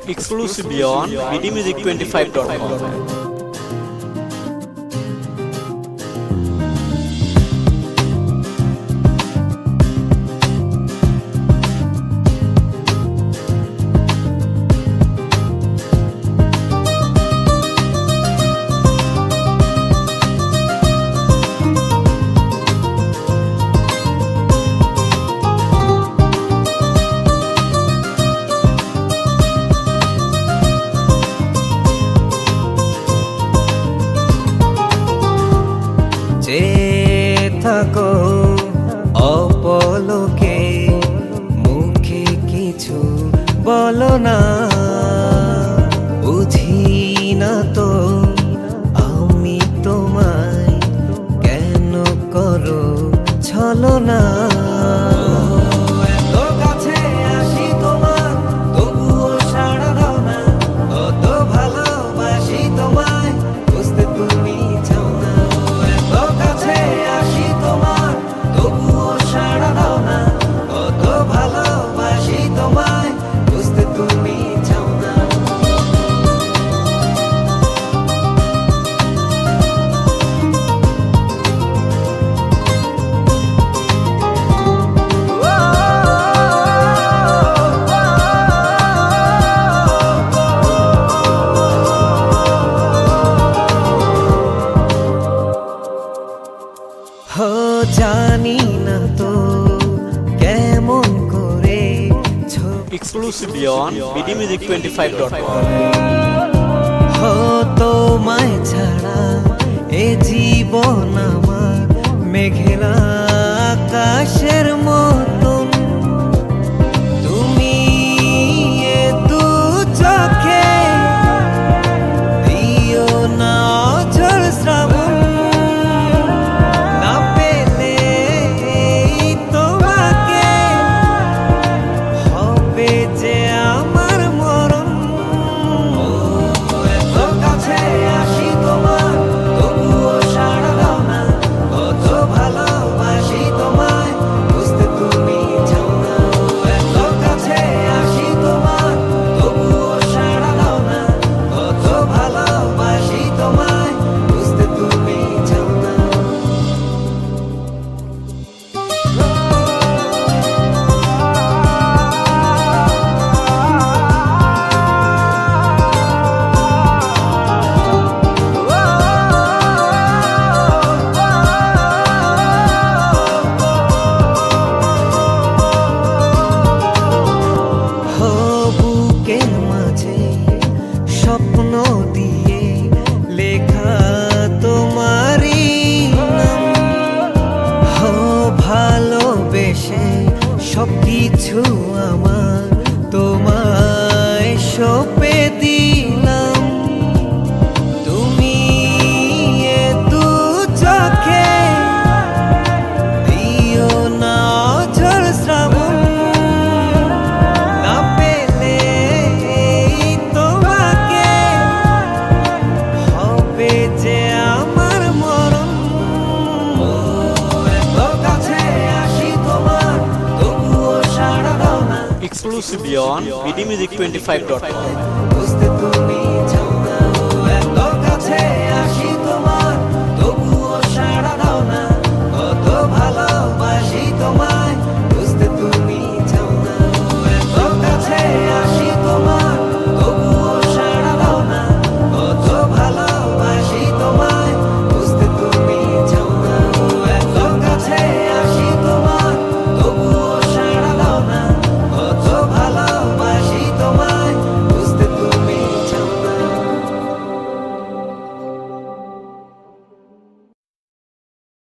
exclusively on bdmusic25.com. থাকো অপলকে, মুখে কিছু বলো না, বুঝি না তো আমি তোমায় কেন করো ছলনা। জানি না তো কেমন করে exclusively on bdmusic25.com. তোমায় ছাড়া এ জীবন আমার মেঘেলা আকাশের মতন। তুমি এ দু চোখে দিও না অঝোর শ্রাবণ, স্বপ্ন দিয়ে লেখা তোমারই নাম, ভালোবেসে সবকিছু আমার তোমায় সঁপে দিলাম। তুমি এ দু চোখে দিও না অঝোর শ্রাবণ, Exclusively on bdmusic25.com.